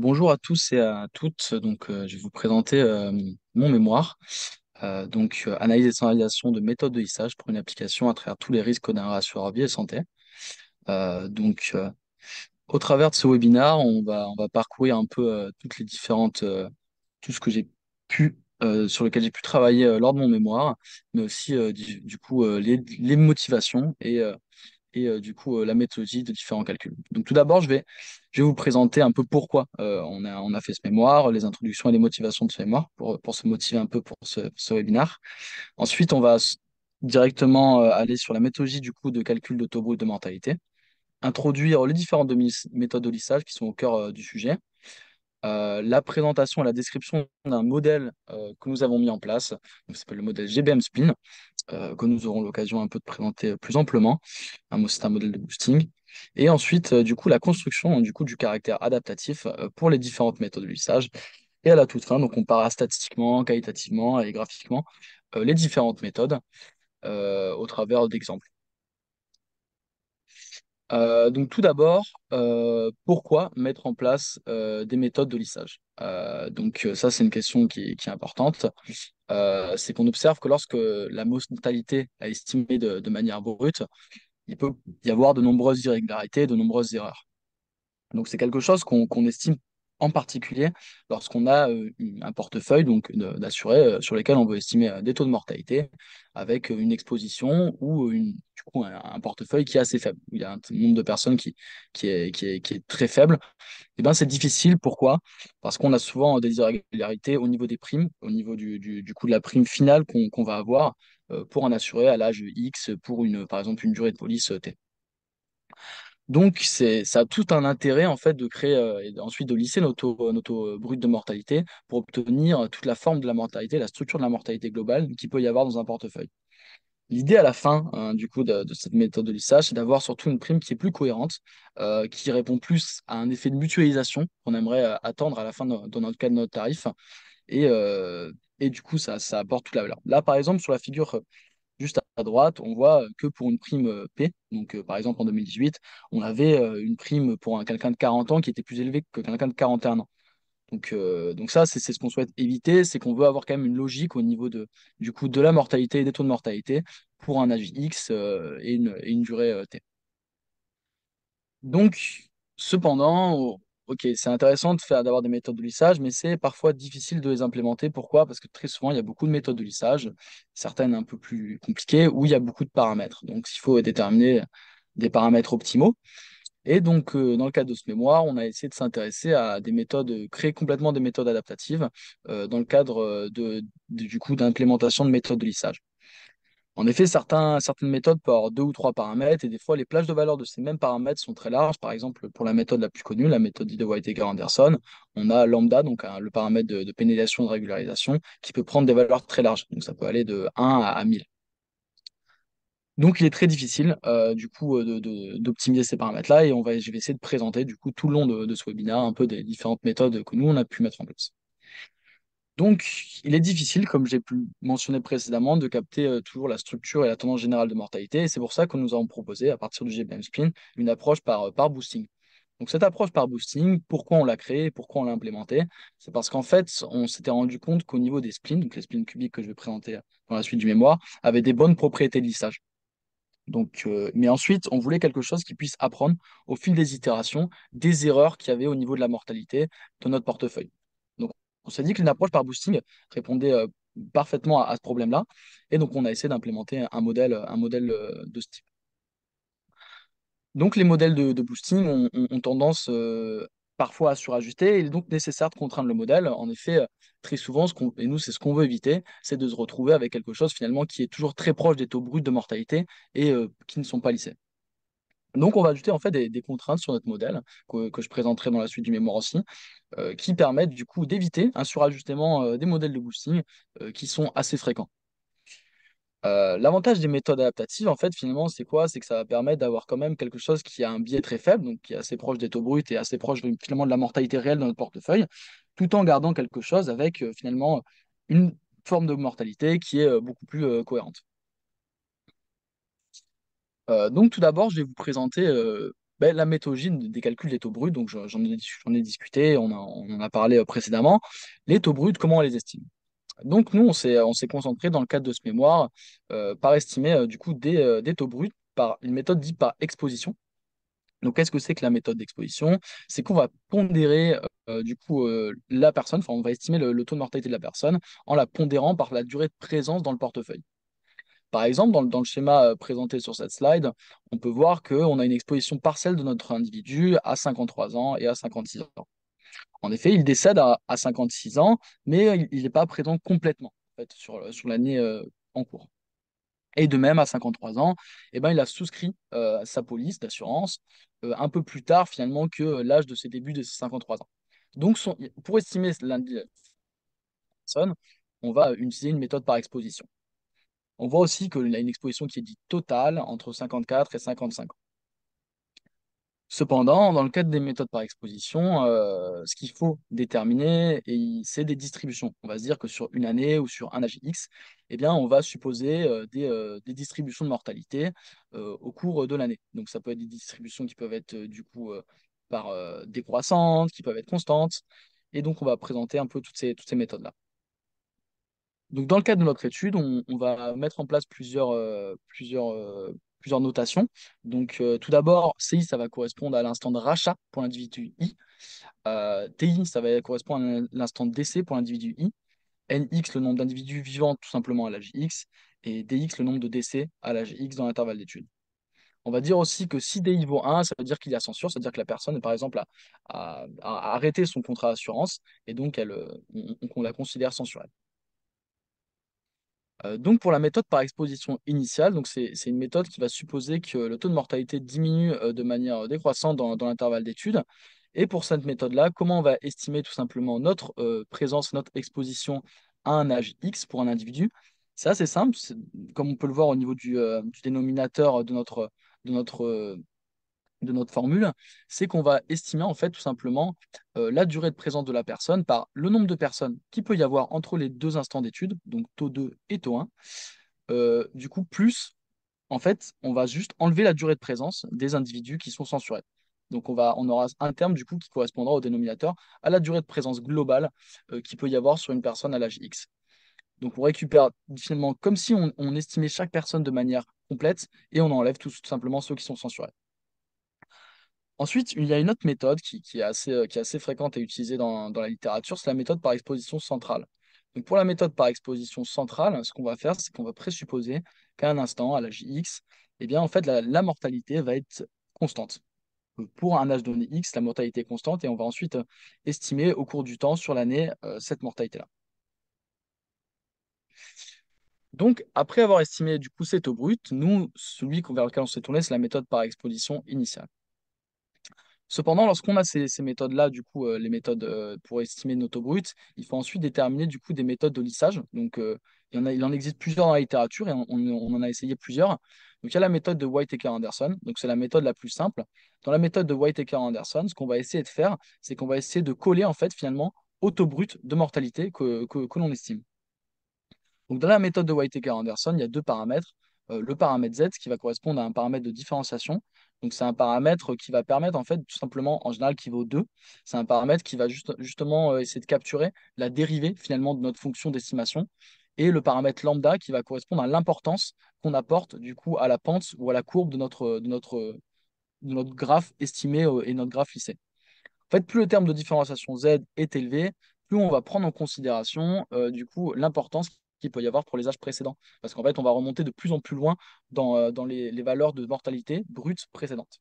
Bonjour à tous et à toutes. Je vais vous présenter mon mémoire. Analyse et standardisation de méthodes de lissage pour une application à travers tous les risques d'un rassureur vie et santé. Euh, donc, euh, Au travers de ce webinaire, on va parcourir un peu toutes les différentes, tout ce que j'ai pu, sur lequel j'ai pu travailler lors de mon mémoire, mais aussi les motivations et la méthodologie de différents calculs. Donc tout d'abord, je vais vous présenter un peu pourquoi on a fait ce mémoire, les introductions et les motivations de ce mémoire pour se motiver un peu pour ce webinaire. Ensuite, directement aller sur la méthodologie du coup de calcul de taux brut de mortalité, introduire les différentes méthodes de lissage qui sont au cœur du sujet, la présentation et la description d'un modèle que nous avons mis en place, donc, ça s'appelle le modèle GBM Spin, que nous aurons l'occasion un peu de présenter plus amplement. C'est un modèle de boosting. Et ensuite, la construction du caractère adaptatif pour les différentes méthodes de lissage. Et à la toute fin, donc on compara statistiquement, qualitativement et graphiquement les différentes méthodes au travers d'exemples. Donc tout d'abord, pourquoi mettre en place des méthodes de lissage? Ça, c'est une question qui est importante. C'est qu'on observe que lorsque la mortalité est estimée de manière brute, il peut y avoir de nombreuses irrégularités, de nombreuses erreurs. Donc c'est quelque chose qu'on estime en particulier lorsqu'on a un portefeuille d'assurés sur lesquels on veut estimer des taux de mortalité avec une exposition ou un portefeuille qui est assez faible, où il y a un nombre de personnes qui est très faible. Et ben c'est difficile. Pourquoi? Parce qu'on a souvent des irrégularités au niveau des primes, au niveau du coût de la prime finale qu'on va avoir pour un assuré à l'âge X pour par exemple une durée de police T. Donc, ça a tout un intérêt en fait de créer et ensuite de lisser nos taux bruts de mortalité pour obtenir toute la forme de la mortalité, la structure de la mortalité globale qu'il peut y avoir dans un portefeuille. L'idée à la fin de cette méthode de lissage, c'est d'avoir surtout une prime qui est plus cohérente, qui répond plus à un effet de mutualisation qu'on aimerait attendre à la fin dans notre cas de notre tarif. Et, euh, et du coup, ça apporte toute la valeur. Là, par exemple, sur la figure juste à droite, on voit que pour une prime P, par exemple en 2018, on avait une prime pour quelqu'un de 40 ans qui était plus élevée que quelqu'un de 41 ans. Donc ça, c'est ce qu'on souhaite éviter, c'est qu'on veut avoir quand même une logique au niveau de la mortalité et des taux de mortalité pour un âge X et une durée T. Donc, cependant, ok, c'est intéressant d'avoir des méthodes de lissage, mais c'est parfois difficile de les implémenter. Pourquoi? Parce que très souvent, il y a beaucoup de méthodes de lissage, certaines un peu plus compliquées, où il y a beaucoup de paramètres. Donc, il faut déterminer des paramètres optimaux. Et donc, dans le cadre de ce mémoire, on a essayé de s'intéresser à des méthodes, créer complètement des méthodes adaptatives dans le cadre d'implémentation de méthodes de lissage. En effet, certaines méthodes peuvent avoir deux ou trois paramètres, et des fois, les plages de valeur de ces mêmes paramètres sont très larges. Par exemple, pour la méthode la plus connue, la méthode de Whittaker-Anderson, on a lambda, le paramètre de pénalisation et de régularisation, qui peut prendre des valeurs très larges. Donc, ça peut aller de 1 à 1000. Donc, il est très difficile, d'optimiser ces paramètres-là, et je vais essayer de présenter, du coup, tout le long de ce webinaire, un peu des différentes méthodes que nous, on a pu mettre en place. Donc, il est difficile, comme j'ai pu mentionner précédemment, de capter toujours la structure et la tendance générale de mortalité. Et c'est pour ça que nous avons proposé, à partir du GBM Spin, une approche par boosting. Donc, cette approche par boosting, pourquoi on l'a créée, pourquoi on l'a implémentée? C'est parce qu'en fait, on s'était rendu compte qu'au niveau des splines, donc les splines cubiques que je vais présenter dans la suite du mémoire, avaient des bonnes propriétés de lissage. Mais ensuite, on voulait quelque chose qui puisse apprendre au fil des itérations des erreurs qu'il y avait au niveau de la mortalité de notre portefeuille. Donc, on s'est dit qu'une approche par boosting répondait parfaitement à ce problème-là. Et donc, on a essayé d'implémenter un modèle de ce type. Donc, les modèles de boosting ont tendance parfois à surajuster. Il est donc nécessaire de contraindre le modèle. En effet, très souvent, et nous, c'est ce qu'on veut éviter, c'est de se retrouver avec quelque chose finalement qui est toujours très proche des taux bruts de mortalité et qui ne sont pas lissés. Donc, on va ajouter en fait des contraintes sur notre modèle que je présenterai dans la suite du mémoire aussi, qui permettent du coup d'éviter un surajustement des modèles de boosting qui sont assez fréquents. L'avantage des méthodes adaptatives, en fait, finalement, c'est quoi? C'est que ça va permettre d'avoir quand même quelque chose qui a un biais très faible, donc qui est assez proche des taux bruts et assez proche finalement de la mortalité réelle dans notre portefeuille, tout en gardant quelque chose avec finalement une forme de mortalité qui est beaucoup plus cohérente. Donc tout d'abord, je vais vous présenter Ben, la méthodologie des calculs des taux bruts, donc j'en ai discuté, on en a parlé précédemment. Les taux bruts, comment on les estime? Donc nous, on s'est concentré dans le cadre de ce mémoire par estimer du coup des taux bruts par une méthode dite par exposition. Donc qu'est-ce que c'est que la méthode d'exposition? C'est qu'on va pondérer du coup la personne, enfin on va estimer le taux de mortalité de la personne en la pondérant par la durée de présence dans le portefeuille. Par exemple, dans le schéma présenté sur cette slide, on peut voir qu'on a une exposition partielle de notre individu à 53 ans et à 56 ans. En effet, il décède à 56 ans, mais il n'est pas présent complètement en fait, sur l'année en cours. Et de même, à 53 ans, eh ben, il a souscrit sa police d'assurance un peu plus tard finalement que l'âge de ses débuts de ses 53 ans. Donc, pour estimer l'indice de la personne, on va utiliser une méthode par exposition. On voit aussi qu'il a une exposition qui est dite totale entre 54 et 55 ans. Cependant, dans le cadre des méthodes par exposition, ce qu'il faut déterminer, c'est des distributions. On va se dire que sur une année ou sur un âge X, eh bien, on va supposer des distributions de mortalité au cours de l'année. Donc, ça peut être des distributions qui peuvent être du coup par décroissantes, qui peuvent être constantes. Et donc, on va présenter un peu toutes ces méthodes-là. Donc, dans le cadre de notre étude, on va mettre en place plusieurs notations. Donc, tout d'abord, CI, ça va correspondre à l'instant de rachat pour l'individu I. TI, ça va correspondre à l'instant de décès pour l'individu I. NX, le nombre d'individus vivants tout simplement à l'âge X. Et DX, le nombre de décès à l'âge X dans l'intervalle d'étude. On va dire aussi que si DI vaut 1, ça veut dire qu'il y a censure, c'est-à-dire que la personne, par exemple, a arrêté son contrat d'assurance et donc on la considère censurée. Donc pour la méthode par exposition initiale, donc c'est une méthode qui va supposer que le taux de mortalité diminue de manière décroissante dans l'intervalle d'étude. Et pour cette méthode-là, comment on va estimer tout simplement notre présence, notre exposition à un âge X pour un individu? C'est assez simple, comme on peut le voir au niveau du dénominateur de notre formule, c'est qu'on va estimer en fait tout simplement la durée de présence de la personne par le nombre de personnes qu'il peut y avoir entre les deux instants d'étude, donc taux 2 et taux 1. Du coup, plus, en fait, on va juste enlever la durée de présence des individus qui sont censurés. Donc on aura un terme du coup qui correspondra au dénominateur à la durée de présence globale qu'il peut y avoir sur une personne à l'âge X. Donc on récupère finalement comme si on estimait chaque personne de manière complète et on enlève tout simplement ceux qui sont censurés. Ensuite, il y a une autre méthode qui est assez fréquente et utilisée dans la littérature, c'est la méthode par exposition centrale. Donc pour la méthode par exposition centrale, ce qu'on va faire, c'est qu'on va présupposer qu'à un instant, à l'âge X, eh bien, en fait, la mortalité va être constante. Pour un âge donné X, la mortalité est constante et on va ensuite estimer au cours du temps sur l'année cette mortalité-là. Donc, après avoir estimé du coup ces taux bruts, nous, celui vers lequel on s'est tourné, c'est la méthode par exposition initiale. Cependant, lorsqu'on a ces méthodes-là, du coup, les méthodes pour estimer nos taux bruts, il faut ensuite déterminer du coup des méthodes de lissage. Donc, il en existe plusieurs dans la littérature et on en a essayé plusieurs. Donc, il y a la méthode de Whitaker-Anderson. Donc, c'est la méthode la plus simple. Dans la méthode de Whitaker-Anderson, ce qu'on va essayer de faire, c'est qu'on va essayer de coller en fait finalement au taux brut de mortalité que l'on estime. Donc, dans la méthode de Whitaker-Anderson, il y a deux paramètres. Le paramètre Z qui va correspondre à un paramètre de différenciation. Donc, c'est un paramètre qui va permettre, en fait, tout simplement, en général, qui vaut 2. C'est un paramètre qui va justement essayer de capturer la dérivée, finalement, de notre fonction d'estimation. Et le paramètre lambda qui va correspondre à l'importance qu'on apporte, du coup, à la pente ou à la courbe de notre graphe estimé et notre graphe lissé. En fait, plus le terme de différenciation Z est élevé, plus on va prendre en considération du coup l'importance qu'il peut y avoir pour les âges précédents. Parce qu'en fait, on va remonter de plus en plus loin dans les valeurs de mortalité brutes précédentes.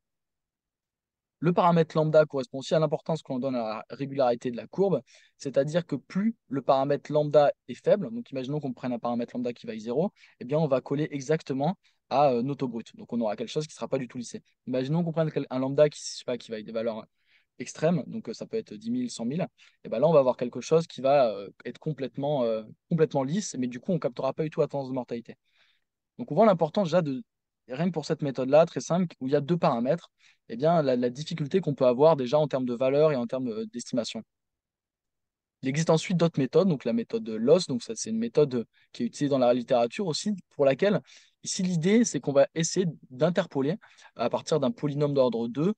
Le paramètre lambda correspond aussi à l'importance qu'on donne à la régularité de la courbe, c'est-à-dire que plus le paramètre lambda est faible, donc imaginons qu'on prenne un paramètre lambda qui vaille 0, eh bien on va coller exactement à nos taux bruts. Donc on aura quelque chose qui ne sera pas du tout lissé. Imaginons qu'on prenne un lambda qui, je sais pas, qui vaille des valeurs extrêmes, donc ça peut être 10 000, 100 000, et ben là on va avoir quelque chose qui va être complètement lisse, mais du coup on ne captera pas du tout la tendance de mortalité. Donc on voit l'importance déjà rien que pour cette méthode-là, très simple, où il y a deux paramètres, eh bien la difficulté qu'on peut avoir déjà en termes de valeur et en termes d'estimation. Il existe ensuite d'autres méthodes, donc la méthode de Loss, donc ça c'est une méthode qui est utilisée dans la littérature aussi, pour laquelle ici l'idée c'est qu'on va essayer d'interpoler à partir d'un polynôme d'ordre 2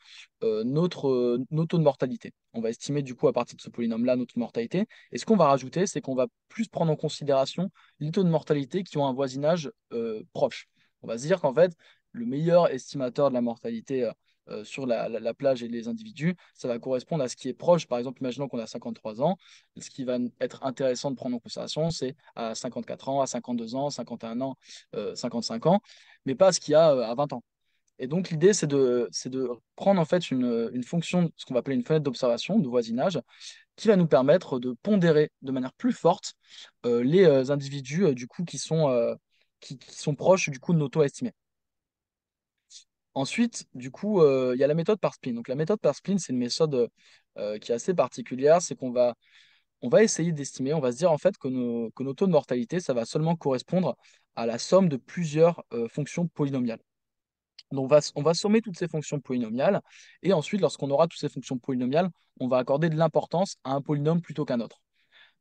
nos taux de mortalité. On va estimer du coup à partir de ce polynôme-là notre mortalité, et ce qu'on va rajouter c'est qu'on va plus prendre en considération les taux de mortalité qui ont un voisinage proche. On va se dire qu'en fait le meilleur estimateur de la mortalité sur la plage et les individus, ça va correspondre à ce qui est proche. Par exemple, imaginons qu'on a 53 ans. Ce qui va être intéressant de prendre en considération, c'est à 54 ans, à 52 ans, 51 ans, 55 ans, mais pas ce qu'il y a à 20 ans. Et donc, l'idée, c'est de prendre en fait une fonction, ce qu'on va appeler une fenêtre d'observation, de voisinage, qui va nous permettre de pondérer de manière plus forte les individus du coup, qui sont proches du coup de nos taux estimés. Ensuite, du coup, il y a la méthode par spleen. Donc, la méthode par spleen, c'est une méthode qui est assez particulière. C'est qu'on va essayer d'estimer, on va se dire en fait que nos taux de mortalité, ça va seulement correspondre à la somme de plusieurs fonctions polynomiales. Donc on va sommer toutes ces fonctions polynomiales, et ensuite, lorsqu'on aura toutes ces fonctions polynomiales, on va accorder de l'importance à un polynôme plutôt qu'à un autre.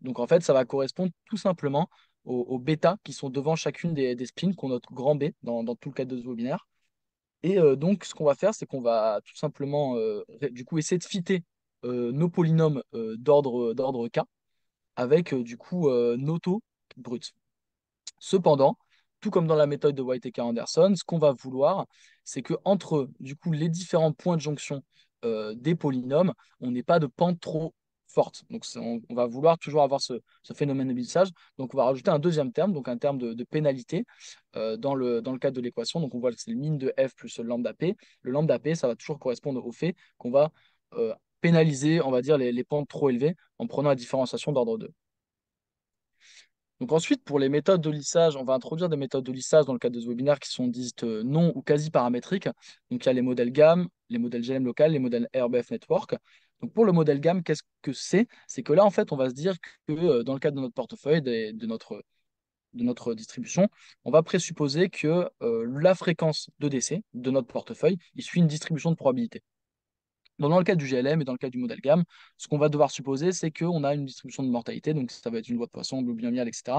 Donc en fait, ça va correspondre tout simplement aux bêta qui sont devant chacune des spins, qu'on note grand B dans tout le cas de ce webinaire. Et donc, ce qu'on va faire, c'est qu'on va tout simplement du coup essayer de fitter nos polynômes d'ordre K avec du coup Noto brut. Cependant, tout comme dans la méthode de Whittaker-Anderson, ce qu'on va vouloir, c'est que entre du coup les différents points de jonction des polynômes, on n'ait pas de pente trop forte. Donc on va vouloir toujours avoir ce phénomène de lissage. Donc on va rajouter un deuxième terme, donc un terme de pénalité dans le cadre de l'équation. Donc on voit que c'est le min de f plus le lambda p. Le lambda p, ça va toujours correspondre au fait qu'on va pénaliser, on va dire, les pentes trop élevées en prenant la différenciation d'ordre 2. Donc ensuite, pour les méthodes de lissage, on va introduire des méthodes de lissage dans le cadre de ce webinaire qui sont dites non ou quasi paramétriques. Donc il y a les modèles GAM, les modèles GLM local, les modèles RBF Network. Donc pour le modèle GAM, qu'est-ce que c'est? C'est que là, en fait, on va se dire que dans le cadre de notre portefeuille, de notre distribution, on va présupposer que la fréquence de décès de notre portefeuille, il suit une distribution de probabilité. Donc, dans le cas du GLM et dans le cas du modèle GAM, ce qu'on va devoir supposer, c'est qu'on a une distribution de mortalité, donc ça va être une loi de Poisson, bleu binomial, etc.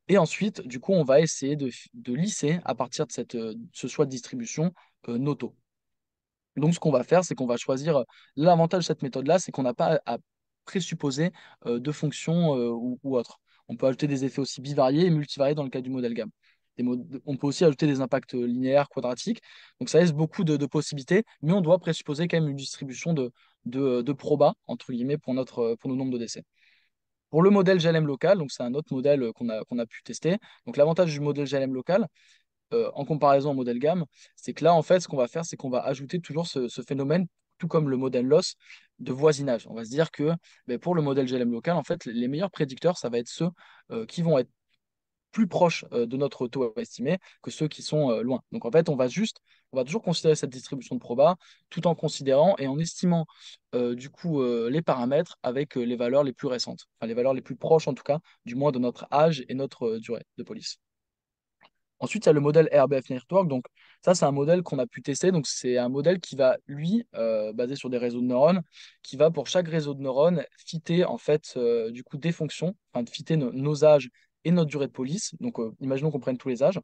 Et ensuite, du coup, on va essayer de lisser à partir de ce choix de distribution Noto. Donc, ce qu'on va faire, c'est qu'on va choisir. L'avantage de cette méthode-là, c'est qu'on n'a pas à présupposer de fonctions ou autres. On peut ajouter des effets aussi bivariés et multivariés dans le cas du modèle GAM. On peut aussi ajouter des impacts linéaires, quadratiques. Donc, ça laisse beaucoup de possibilités, mais on doit présupposer quand même une distribution de proba, entre guillemets, pour nos nombres de décès. Pour le modèle GLM local, donc c'est un autre modèle qu'on a pu tester. Donc l'avantage du modèle GLM local, en comparaison au modèle GAM, c'est que là, en fait, ce qu'on va faire, c'est qu'on va ajouter toujours ce phénomène, tout comme le modèle LOS, de voisinage. On va se dire que pour le modèle GLM local, en fait, les meilleurs prédicteurs, ça va être ceux qui vont être plus proches de notre taux estimé que ceux qui sont loin. Donc en fait, on va toujours considérer cette distribution de proba tout en considérant et en estimant du coup les paramètres avec les valeurs les plus récentes, enfin les valeurs les plus proches en tout cas, du moins de notre âge et notre durée de police. Ensuite, il y a le modèle RBF Network. Donc, ça, c'est un modèle qu'on a pu tester. Donc, c'est un modèle qui va, lui, basé sur des réseaux de neurones, qui va, pour chaque réseau de neurones, fitter, en fait, du coup, des fonctions, enfin, de fitter nos âges et notre durée de police. Donc, imaginons qu'on prenne tous les âges,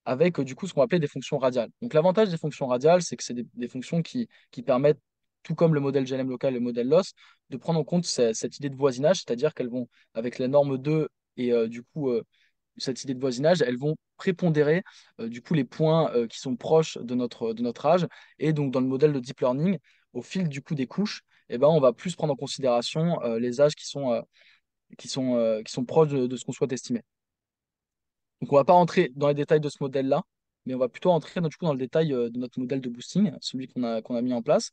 avec, du coup, ce qu'on va appeler des fonctions radiales. Donc, l'avantage des fonctions radiales, c'est que c'est des fonctions qui permettent, tout comme le modèle GLM local et le modèle LOS, de prendre en compte cette idée de voisinage, c'est-à-dire qu'elles vont, avec la norme 2 et du coup, cette idée de voisinage, elles vont prépondérer du coup les points qui sont proches de notre âge. Et donc dans le modèle de deep learning, au fil du coup des couches, eh ben, on va plus prendre en considération les âges qui sont proches de ce qu'on souhaite estimer. Donc on va pas rentrer dans les détails de ce modèle-là, mais on va plutôt entrer du coup, dans le détail de notre modèle de boosting, celui qu'on a mis en place.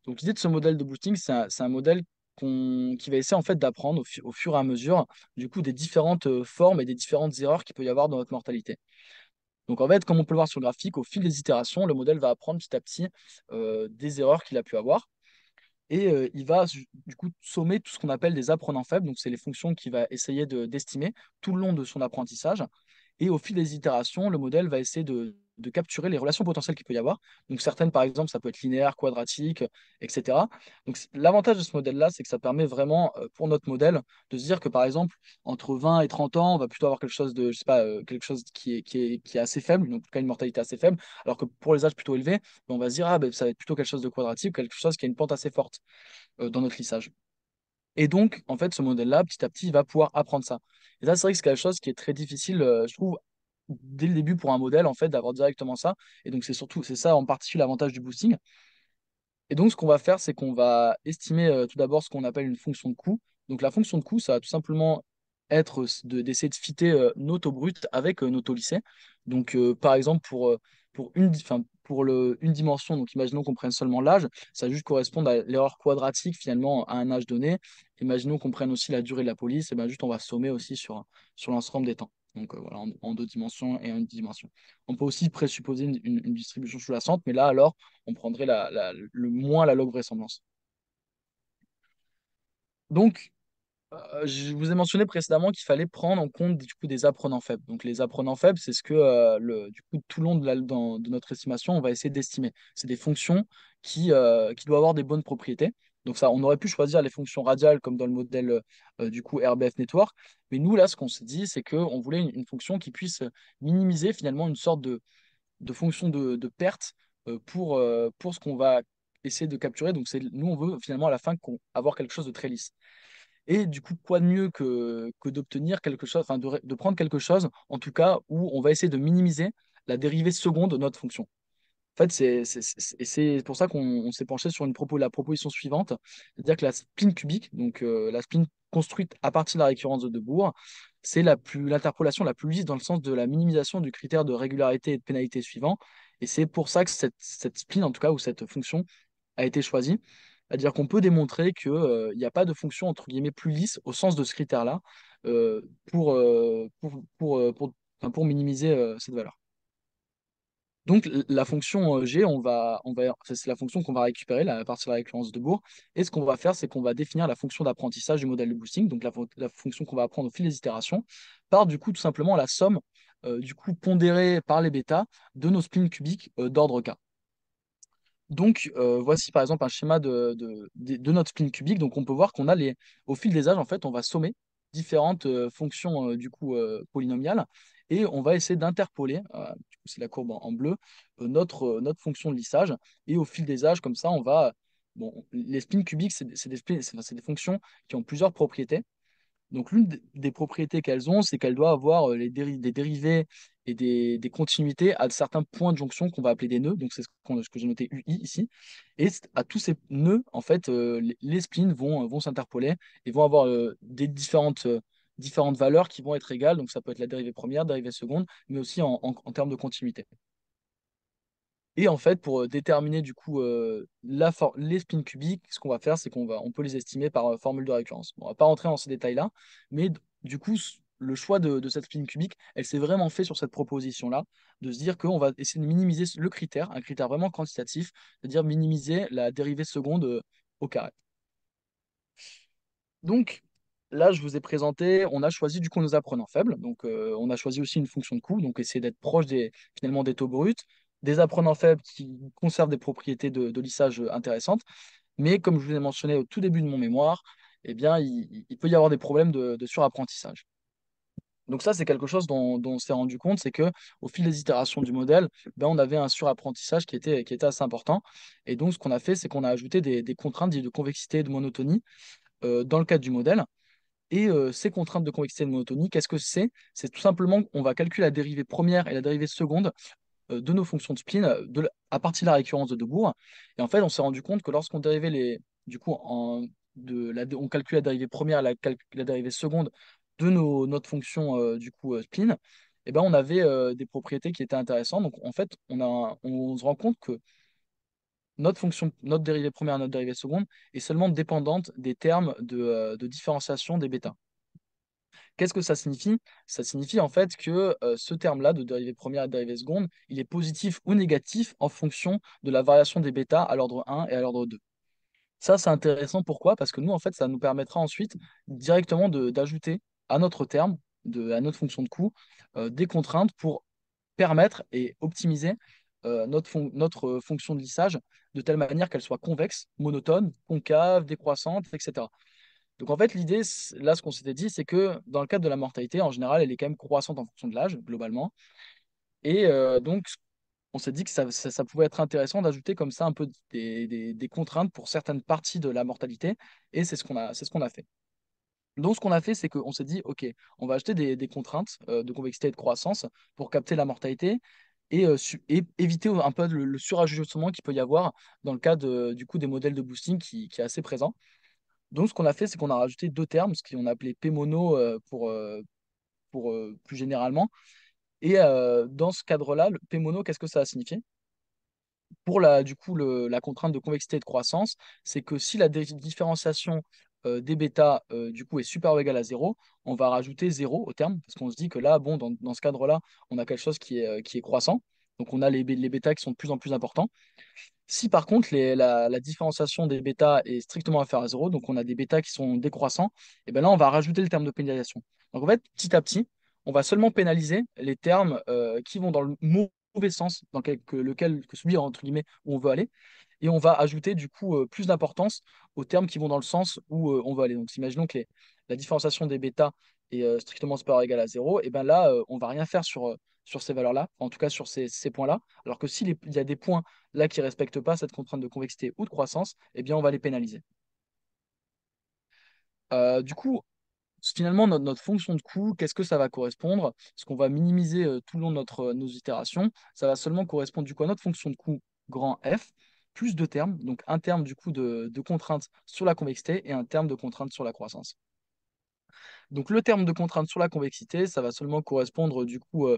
Donc l'idée de ce modèle de boosting, c'est un modèle qui va essayer en fait d'apprendre au fur et à mesure du coup des différentes formes et des différentes erreurs qu'il peut y avoir dans notre mortalité. Donc en fait, comme on peut le voir sur le graphique, au fil des itérations, le modèle va apprendre petit à petit des erreurs qu'il a pu avoir. Et il va du coup sommer tout ce qu'on appelle des apprenants faibles. Donc c'est les fonctions qu'il va essayer d'estimer tout le long de son apprentissage. Et au fil des itérations, le modèle va essayer de capturer les relations potentielles qu'il peut y avoir. Donc certaines, par exemple, ça peut être linéaire, quadratique, etc. Donc l'avantage de ce modèle-là, c'est que ça permet vraiment, pour notre modèle, de se dire que, par exemple, entre 20 et 30 ans, on va plutôt avoir quelque chose de, je sais pas, quelque chose qui est assez faible, donc en tout cas une mortalité assez faible, alors que pour les âges plutôt élevés, ben, on va se dire, ah, ben, ça va être plutôt quelque chose de quadratique, quelque chose qui a une pente assez forte dans notre lissage. Et donc, en fait, ce modèle-là, petit à petit, il va pouvoir apprendre ça. Et ça, c'est vrai que c'est quelque chose qui est très difficile, je trouve, dès le début pour un modèle, en fait, d'avoir directement ça. Et donc, c'est ça en particulier l'avantage du boosting. Et donc, ce qu'on va faire, c'est qu'on va estimer tout d'abord ce qu'on appelle une fonction de coût. Donc, la fonction de coût, ça va tout simplement être d'essayer de fitter nos taux bruts avec nos taux lissés. Donc, par exemple, pour une dimension, donc imaginons qu'on prenne seulement l'âge, ça va juste correspondre à l'erreur quadratique finalement à un âge donné. Imaginons qu'on prenne aussi la durée de la police, et bien juste on va sommer aussi sur l'ensemble des temps. Donc, voilà, en deux dimensions et en une dimension. On peut aussi présupposer une distribution sous-jacente, mais là, alors, on prendrait le moins la log vraisemblance. Donc, je vous ai mentionné précédemment qu'il fallait prendre en compte du coup, des apprenants faibles. Donc, les apprenants faibles, c'est ce que du coup, tout le long de notre estimation, on va essayer d'estimer. C'est des fonctions qui doivent avoir des bonnes propriétés. Donc, ça, on aurait pu choisir les fonctions radiales comme dans le modèle du coup RBF Network. Mais nous, là, ce qu'on s'est dit, c'est qu'on voulait une fonction qui puisse minimiser finalement une sorte de fonction de perte pour ce qu'on va essayer de capturer. Donc, nous, on veut finalement à la fin avoir quelque chose de très lisse. Et du coup, quoi de mieux que d'obtenir quelque chose, enfin de prendre quelque chose, en tout cas, où on va essayer de minimiser la dérivée seconde de notre fonction. En fait, c'est pour ça qu'on s'est penché sur la proposition suivante, c'est-à-dire que la spline cubique, donc la spline construite à partir de la récurrence de Debourg, c'est l'interpolation la plus lisse dans le sens de la minimisation du critère de régularité et de pénalité suivant. Et c'est pour ça que cette spline, en tout cas, ou cette fonction, a été choisie. C'est-à-dire qu'on peut démontrer qu'il n'y a pas de fonction entre guillemets plus lisse au sens de ce critère-là enfin, pour minimiser cette valeur. Donc la fonction g, c'est la fonction qu'on va récupérer à partir de la récurrence de Bourg. Et ce qu'on va faire, c'est qu'on va définir la fonction d'apprentissage du modèle de boosting, donc la fonction qu'on va apprendre au fil des itérations, par du coup tout simplement la somme du coup pondérée par les bêtas de nos splines cubiques d'ordre K. Donc, voici par exemple un schéma de notre spline cubique. Donc, on peut voir au fil des âges, en fait, on va sommer différentes fonctions du coup polynomiales et on va essayer d'interpoler, du coup, c'est la courbe en bleu, notre fonction de lissage. Et au fil des âges, comme ça, bon, les spines cubiques, c'est des fonctions qui ont plusieurs propriétés. Donc, l'une des propriétés qu'elles ont, c'est qu'elles doivent avoir des dérivés et des continuités à certains points de jonction qu'on va appeler des nœuds. Donc, c'est ce que j'ai noté UI ici. Et à tous ces nœuds, en fait, les splines vont s'interpoler et vont avoir des différentes valeurs qui vont être égales. Donc, ça peut être la dérivée première, dérivée seconde, mais aussi en termes de continuité. Et en fait, pour déterminer du coup les spins cubiques, ce qu'on va faire, c'est on peut les estimer par formule de récurrence. Bon, on va pas rentrer dans ces détails-là, mais du coup, le choix de cette spin cubique, elle s'est vraiment fait sur cette proposition-là, de se dire qu'on va essayer de minimiser le critère, un critère vraiment quantitatif, c'est-à-dire minimiser la dérivée seconde au carré. Donc, là, je vous ai présenté, on a choisi du coup nos apprenants faibles. Donc, on a choisi aussi une fonction de coût, donc essayer d'être proche finalement des taux bruts, des apprenants faibles qui conservent des propriétés de lissage intéressantes. Mais comme je vous ai mentionné au tout début de mon mémoire, eh bien, il peut y avoir des problèmes de surapprentissage. Donc ça, c'est quelque chose dont on s'est rendu compte, c'est que au fil des itérations du modèle, ben, on avait un surapprentissage qui était assez important. Et donc, ce qu'on a fait, c'est qu'on a ajouté des contraintes dites de convexité et de monotonie dans le cadre du modèle. Et ces contraintes de convexité et de monotonie, qu'est-ce que c'est? C'est tout simplement qu'on va calculer la dérivée première et la dérivée seconde de nos fonctions de spin à partir de la récurrence de Debourg. Et en fait, on s'est rendu compte que lorsqu'on dérivait du coup, on calcule la dérivée première et la dérivée seconde de notre fonction du coup spin, et ben, on avait des propriétés qui étaient intéressantes. Donc en fait, on se rend compte que notre dérivée première et notre dérivée seconde est seulement dépendante des termes de différenciation des bêtas. Qu'est-ce que ça signifie? Ça signifie en fait que ce terme-là de dérivée première et de dérivée seconde, il est positif ou négatif en fonction de la variation des bêtas à l'ordre 1 et à l'ordre 2. Ça, c'est intéressant. Pourquoi? Parce que nous, en fait, ça nous permettra ensuite directement d'ajouter à notre terme, à notre fonction de coût, des contraintes pour permettre et optimiser notre fonction de lissage de telle manière qu'elle soit convexe, monotone, concave, décroissante, etc. Donc en fait, l'idée, là, ce qu'on s'était dit, c'est que dans le cadre de la mortalité, en général, elle est quand même croissante en fonction de l'âge, globalement. Et donc, on s'est dit que ça pouvait être intéressant d'ajouter comme ça un peu des contraintes pour certaines parties de la mortalité. Et c'est ce qu'on a fait. Donc, ce qu'on a fait, c'est qu'on s'est dit, OK, on va ajouter des contraintes de convexité et de croissance pour capter la mortalité et éviter un peu le surajustement qu'il peut y avoir dans le cas du coup, des modèles de boosting qui est assez présent. Donc, ce qu'on a fait, c'est qu'on a rajouté deux termes, ce qu'on a appelé P-mono pour plus généralement. Et dans ce cadre-là, le P-mono, qu'est-ce que ça a signifié? Pour du coup, la contrainte de convexité et de croissance, c'est que si la différenciation des bêtas du coup, est supérieure ou égale à zéro, on va rajouter zéro au terme, parce qu'on se dit que là, bon, dans ce cadre-là, on a quelque chose qui est croissant. Donc, on a les bêtas qui sont de plus en plus importants. Si par contre la différenciation des bêtas est strictement inférieure à zéro, donc on a des bêtas qui sont décroissants, et bien là on va rajouter le terme de pénalisation. Donc en fait, petit à petit, on va seulement pénaliser les termes qui vont dans le mauvais sens, dans que celui entre guillemets où on veut aller, et on va ajouter du coup plus d'importance aux termes qui vont dans le sens où on veut aller. Donc imaginons que la différenciation des bêtas est strictement supérieure ou égale à zéro, et bien là on va rien faire sur ces valeurs-là, en tout cas sur ces points-là, alors que s'il y a des points là qui ne respectent pas cette contrainte de convexité ou de croissance, eh bien, on va les pénaliser. Du coup, finalement, notre fonction de coût, qu'est-ce que ça va correspondre? Ce qu'on va minimiser tout le long de nos itérations, ça va seulement correspondre du coup à notre fonction de coût grand F, plus deux termes, donc un terme du coup de contrainte sur la convexité et un terme de contrainte sur la croissance. Donc le terme de contrainte sur la convexité, ça va seulement correspondre du coup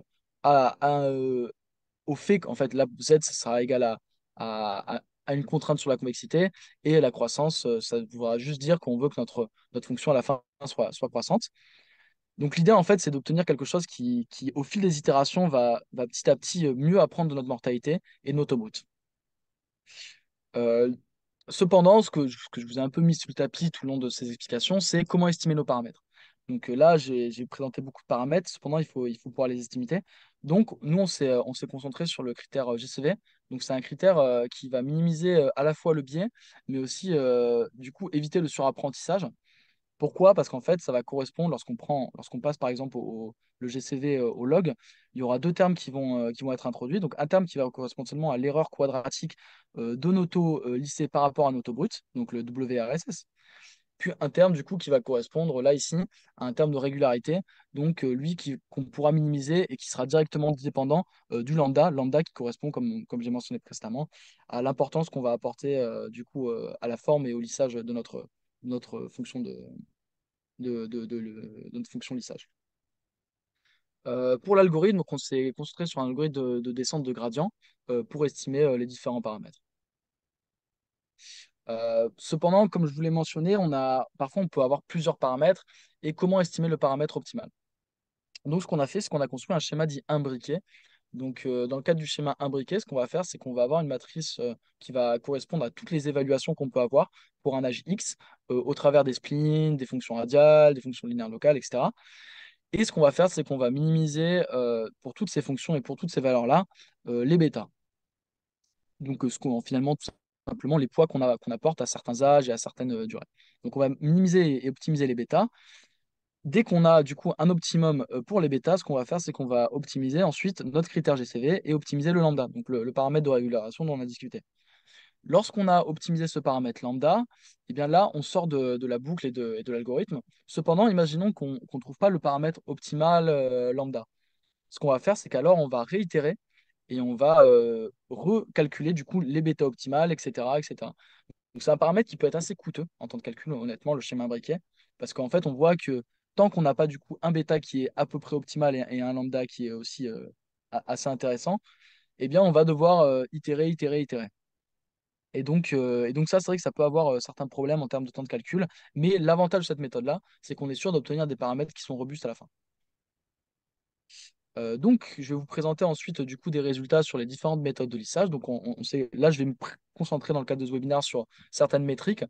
au fait qu'en fait, là, Z ça sera égal à une contrainte sur la convexité et la croissance, ça voudra juste dire qu'on veut que notre fonction à la fin soit croissante. Donc l'idée, en fait, c'est d'obtenir quelque chose qui, au fil des itérations, va petit à petit mieux apprendre de notre mortalité et de notre brut. Euh, Cependant, ce que je vous ai un peu mis sous le tapis tout le long de ces explications, c'est comment estimer nos paramètres. Donc là, j'ai présenté beaucoup de paramètres, cependant, il faut pouvoir les estimer. Donc, nous, on s'est concentré sur le critère GCV. Donc, c'est un critère qui va minimiser à la fois le biais, mais aussi, du coup, éviter le surapprentissage. Pourquoi? Parce qu'en fait, ça va correspondre, lorsqu'on passe par exemple le GCV au log, il y aura deux termes qui vont être introduits. Donc un terme qui va correspondre seulement à l'erreur quadratique de auto lissé par rapport à un auto brut, donc le WRSS. Puis un terme du coup qui va correspondre là ici à un terme de régularité, donc lui qu'on pourra minimiser et qui sera directement dépendant du lambda qui correspond, comme j'ai mentionné précédemment, à l'importance qu'on va apporter du coup à la forme et au lissage de notre fonction de notre fonction lissage. Pour l'algorithme, donc on s'est concentré sur un algorithme de descente de gradient pour estimer les différents paramètres. Cependant, comme je vous l'ai mentionné, parfois on peut avoir plusieurs paramètres et comment estimer le paramètre optimal. Donc ce qu'on a fait, c'est qu'on a construit un schéma dit imbriqué. Donc dans le cadre du schéma imbriqué, ce qu'on va faire, c'est qu'on va avoir une matrice qui va correspondre à toutes les évaluations qu'on peut avoir pour un âge X au travers des splines, des fonctions radiales, des fonctions linéaires locales, etc. Et ce qu'on va faire, c'est qu'on va minimiser pour toutes ces fonctions et pour toutes ces valeurs-là les bêtas. Donc, finalement, tout simplement, les poids qu'on apporte à certains âges et à certaines durées. Donc, on va minimiser et optimiser les bêtas. Dès qu'on a du coup un optimum pour les bêtas, ce qu'on va faire, c'est qu'on va optimiser ensuite notre critère GCV et optimiser le lambda, donc le paramètre de régulation dont on a discuté. Lorsqu'on a optimisé ce paramètre lambda, eh bien là, on sort de la boucle et de l'algorithme. Cependant, imaginons qu'on ne trouve pas le paramètre optimal lambda. Ce qu'on va faire, c'est qu'alors on va réitérer et on va recalculer du coup les bêtas optimales, etc., etc. Donc c'est un paramètre qui peut être assez coûteux en temps de calcul, honnêtement, le schéma imbriqué, parce qu'en fait, on voit que tant qu'on n'a pas du coup un bêta qui est à peu près optimal et un lambda qui est aussi assez intéressant, eh bien on va devoir itérer, itérer, itérer. Et donc ça, c'est vrai que ça peut avoir certains problèmes en termes de temps de calcul, mais l'avantage de cette méthode-là, c'est qu'on est sûr d'obtenir des paramètres qui sont robustes à la fin. Donc, je vais vous présenter ensuite du coup des résultats sur les différentes méthodes de lissage. Donc, là, je vais me concentrer dans le cadre de ce webinaire sur certaines métriques.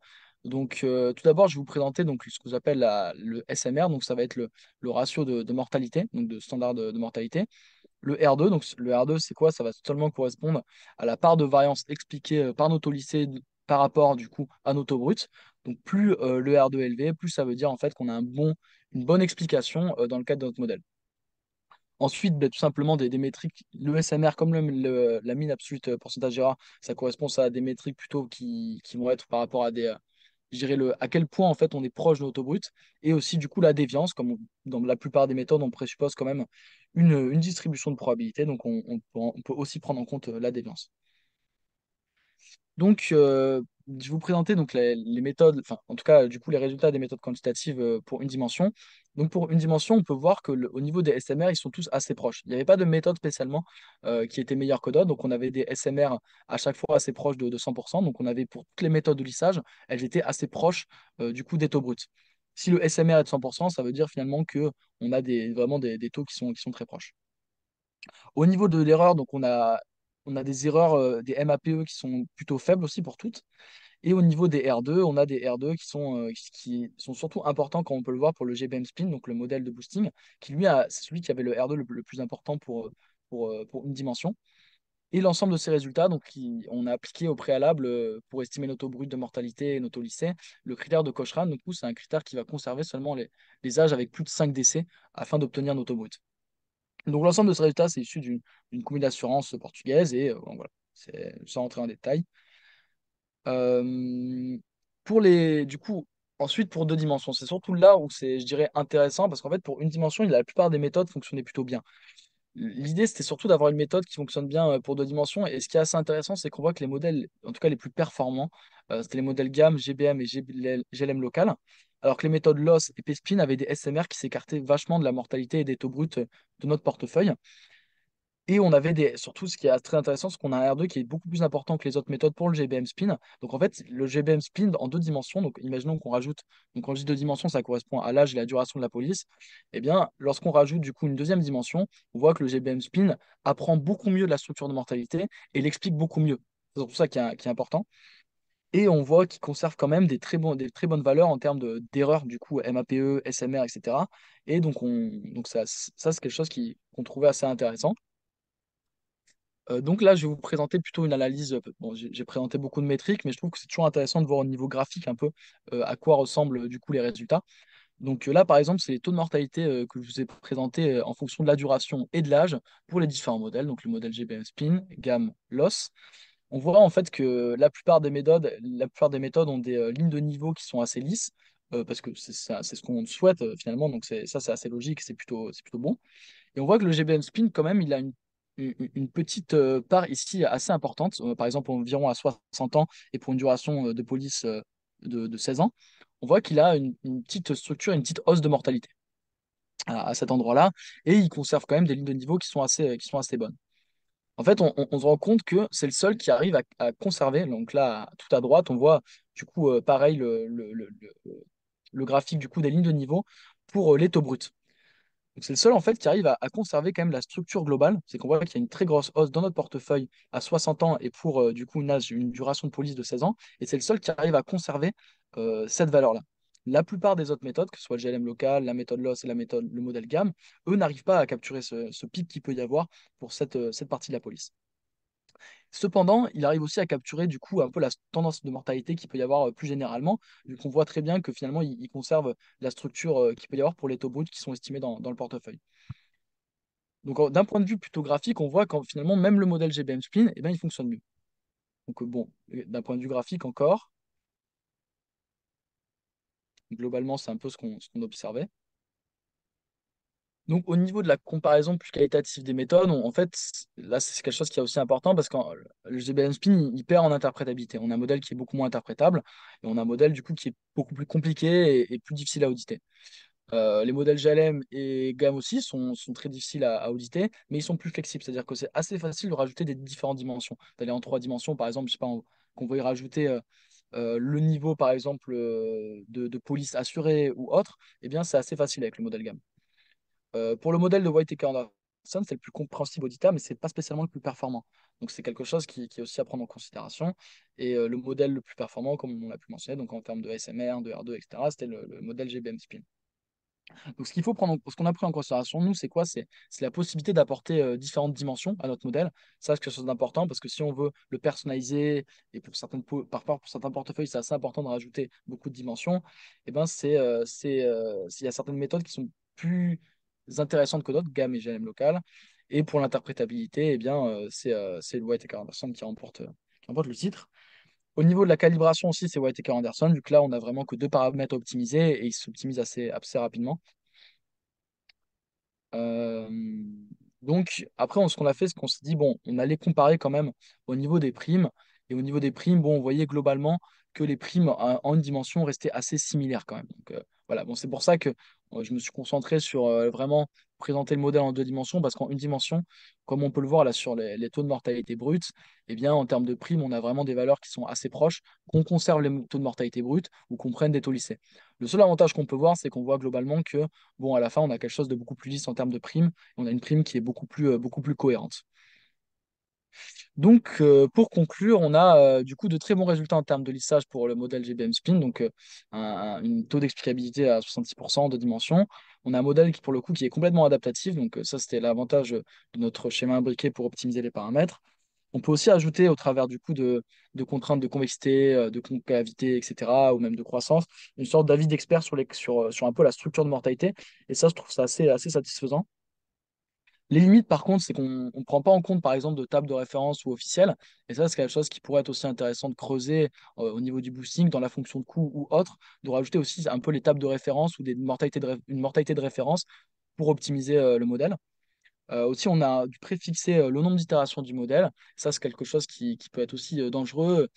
Donc, tout d'abord, je vais vous présenter donc, ce que j'appelle le SMR. Donc, ça va être le ratio de mortalité, donc de standard de mortalité. Le R2, donc le R2, c'est quoi? Ça va seulement correspondre à la part de variance expliquée par notre lycée par rapport du coup à notre brut. Donc plus le R2 est élevé, plus ça veut dire en fait qu'on a une bonne explication dans le cadre de notre modèle. Ensuite, ben, tout simplement des métriques, le SMR comme la mean absolute pourcentage erreur, ça correspond ça à des métriques plutôt qui vont être par rapport à je dirais à quel point en fait on est proche de l'autobrut, et aussi du coup la déviance, dans la plupart des méthodes, on présuppose quand même une distribution de probabilité, donc on peut aussi prendre en compte la déviance. Donc, je vais vous présenter donc les méthodes, enfin, en tout cas, du coup, les résultats des méthodes quantitatives pour une dimension. Donc, pour une dimension, on peut voir que au niveau des SMR, ils sont tous assez proches. Il n'y avait pas de méthode spécialement qui était meilleure que d'autres. Donc, on avait des SMR à chaque fois assez proches de 100%. Donc, on avait pour toutes les méthodes de lissage, elles étaient assez proches du coup des taux bruts. Si le SMR est de 100%, ça veut dire finalement que on a vraiment des taux qui sont très proches. Au niveau de l'erreur, donc on a des erreurs, des MAPE qui sont plutôt faibles aussi pour toutes. Et au niveau des R2, on a des R2 qui sont surtout importants, quand on peut le voir pour le GBM Spin, donc le modèle de boosting, c'est celui qui avait le R2 le plus important pour une dimension. Et l'ensemble de ces résultats, donc on a appliqué au préalable pour estimer notre taux brut de mortalité et notre taux lycée, le critère de Cochrane. Donc, c'est un critère qui va conserver seulement les âges avec plus de 5 décès afin d'obtenir notre taux brut. Donc l'ensemble de ces résultats, c'est issu d'une compagnie d'assurance portugaise et bon, voilà, sans rentrer en détail. Euh, du coup, ensuite pour deux dimensions, c'est surtout là où c'est, je dirais, intéressant parce qu'en fait, pour une dimension, la plupart des méthodes fonctionnaient plutôt bien. L'idée, c'était surtout d'avoir une méthode qui fonctionne bien pour deux dimensions. Et ce qui est assez intéressant, c'est qu'on voit que les modèles, en tout cas les plus performants, c'était les modèles GAM, GBM et GLM local. Alors que les méthodes LOS et PSPIN avaient des SMR qui s'écartaient vachement de la mortalité et des taux bruts de notre portefeuille. Et on avait surtout ce qui est très intéressant, c'est qu'on a un R2 qui est beaucoup plus important que les autres méthodes pour le GBM spin. Donc en fait, le GBM spin en deux dimensions, donc imaginons qu'on rajoute, donc quand je dis deux dimensions, ça correspond à l'âge et la duration de la police. Eh bien, lorsqu'on rajoute du coup une deuxième dimension, on voit que le GBM spin apprend beaucoup mieux de la structure de mortalité et l'explique beaucoup mieux. C'est pour ça qui est important. Et on voit qu'il conserve quand même des très bonnes valeurs en termes d'erreurs, du coup, MAPE, SMR, etc. Et donc ça c'est quelque chose qu'on trouvait assez intéressant. Donc là, je vais vous présenter plutôt une analyse. Bon, j'ai présenté beaucoup de métriques, mais je trouve que c'est toujours intéressant de voir au niveau graphique un peu à quoi ressemblent du coup les résultats. Donc là, par exemple, c'est les taux de mortalité que je vous ai présentés en fonction de la duration et de l'âge pour les différents modèles. Donc le modèle GBM Spin, GAM, LOS. On voit en fait que la plupart des méthodes ont des lignes de niveau qui sont assez lisses, parce que c'est ce qu'on souhaite finalement. Donc c'est assez logique, c'est plutôt bon. Et on voit que le GBM Spin, quand même, il a une petite part ici assez importante, par exemple environ à 60 ans et pour une duration de police de 16 ans. On voit qu'il a une petite structure, une petite hausse de mortalité à cet endroit-là, et il conserve quand même des lignes de niveau qui sont assez bonnes. En fait, on se rend compte que c'est le seul qui arrive à conserver. Donc là, tout à droite, on voit du coup pareil le graphique du coup des lignes de niveau pour les taux bruts. Donc c'est le seul en fait qui arrive à conserver quand même la structure globale. C'est qu'on voit qu'il y a une très grosse hausse dans notre portefeuille à 60 ans et pour du coup une duration de police de 16 ans. Et c'est le seul qui arrive à conserver cette valeur-là. La plupart des autres méthodes, que ce soit le GLM local, la méthode LOS et le modèle GAM, eux n'arrivent pas à capturer ce pic qu'il peut y avoir pour cette partie de la police. Cependant, il arrive aussi à capturer du coup un peu la tendance de mortalité qu'il peut y avoir plus généralement, vu qu'on voit très bien que finalement il conserve la structure qu'il peut y avoir pour les taux bruts qui sont estimés dans le portefeuille. Donc d'un point de vue plutôt graphique, on voit quand finalement même le modèle GBM Spin, eh ben, il fonctionne mieux. Donc bon, d'un point de vue graphique encore, globalement c'est un peu ce qu'on observait. Donc, au niveau de la comparaison plus qualitative des méthodes, en fait, là, c'est quelque chose qui est aussi important parce que le GBM Spin, il perd en interprétabilité. On a un modèle qui est beaucoup moins interprétable et on a un modèle, du coup, qui est beaucoup plus compliqué et plus difficile à auditer. Les modèles GLM et GAM aussi sont très difficiles à auditer, mais ils sont plus flexibles. C'est-à-dire que c'est assez facile de rajouter des différentes dimensions. D'aller en trois dimensions, par exemple, je sais pas, qu'on va y rajouter le niveau, par exemple, de police assurée ou autre, eh bien, c'est assez facile avec le modèle GAM. Pour le modèle de Whitaker Anderson, c'est le plus compréhensible auditable, mais c'est pas spécialement le plus performant. Donc c'est quelque chose qui est aussi à prendre en considération. Et le modèle le plus performant, comme on l'a pu mentionner, donc en termes de SMR, de R2, etc., c'était le modèle GBM Spin. Donc, ce qu'on a pris en considération, nous, c'est quoi? C'est la possibilité d'apporter différentes dimensions à notre modèle. Ça, c'est quelque chose d'important parce que si on veut le personnaliser, et parfois pour certains portefeuilles, c'est assez important de rajouter beaucoup de dimensions, et ben, il y a certaines méthodes qui sont plus intéressantes que d'autres, gamme et GLM local. Et pour l'interprétabilité, eh bien, c'est White et Anderson qui remporte le titre. Au niveau de la calibration aussi, c'est White et Anderson, vu que là, on a vraiment que deux paramètres optimisés et ils s'optimisent assez rapidement. Euh, donc, après, ce qu'on a fait, c'est qu'on s'est dit, bon, on allait comparer quand même au niveau des primes. Et au niveau des primes, bon, on voyait globalement que les primes en une dimension restaient assez similaires quand même. Donc, voilà, bon, c'est pour ça que je me suis concentré sur vraiment présenter le modèle en deux dimensions, parce qu'en une dimension, comme on peut le voir là sur les taux de mortalité brute, eh bien, en termes de primes, on a vraiment des valeurs qui sont assez proches, qu'on conserve les taux de mortalité brute ou qu'on prenne des taux lissés. Le seul avantage qu'on peut voir, c'est qu'on voit globalement que bon, à la fin, on a quelque chose de beaucoup plus lisse en termes de prime. On a une prime qui est beaucoup plus cohérente. Donc, pour conclure, on a du coup de très bons résultats en termes de lissage pour le modèle GBM Spin, donc une taux d'explicabilité à 66% de dimension. On a un modèle qui, pour le coup, qui est complètement adaptatif, donc ça, c'était l'avantage de notre schéma imbriqué pour optimiser les paramètres. On peut aussi ajouter au travers du coup de contraintes de convexité, de concavité, etc., ou même de croissance, une sorte d'avis d'expert sur un peu la structure de mortalité. Et ça, je trouve ça assez satisfaisant. Les limites, par contre, c'est qu'on ne prend pas en compte, par exemple, de table de référence ou officielle. Et ça, c'est quelque chose qui pourrait être aussi intéressant de creuser au niveau du boosting, dans la fonction de coût ou autre, de rajouter aussi un peu les tables de référence ou une mortalité de référence pour optimiser le modèle. Aussi, on a dû préfixer le nombre d'itérations du modèle. Ça, c'est quelque chose qui peut être aussi dangereux.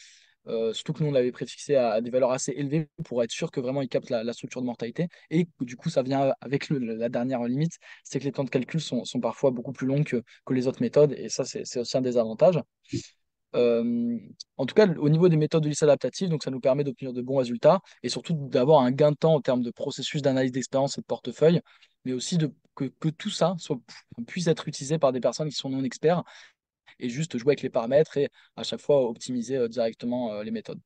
Surtout que nous, on l'avait préfixé à des valeurs assez élevées pour être sûr que vraiment il capte la structure de mortalité. Et du coup, ça vient avec la dernière limite, c'est que les temps de calcul sont parfois beaucoup plus longs que les autres méthodes. Et ça, c'est aussi un désavantage. Euh, En tout cas, au niveau des méthodes de liste adaptative, donc ça nous permet d'obtenir de bons résultats et surtout d'avoir un gain de temps en termes de processus d'analyse d'expérience et de portefeuille, mais aussi que tout ça puisse être utilisé par des personnes qui sont non experts et juste jouer avec les paramètres et à chaque fois optimiser directement les méthodes.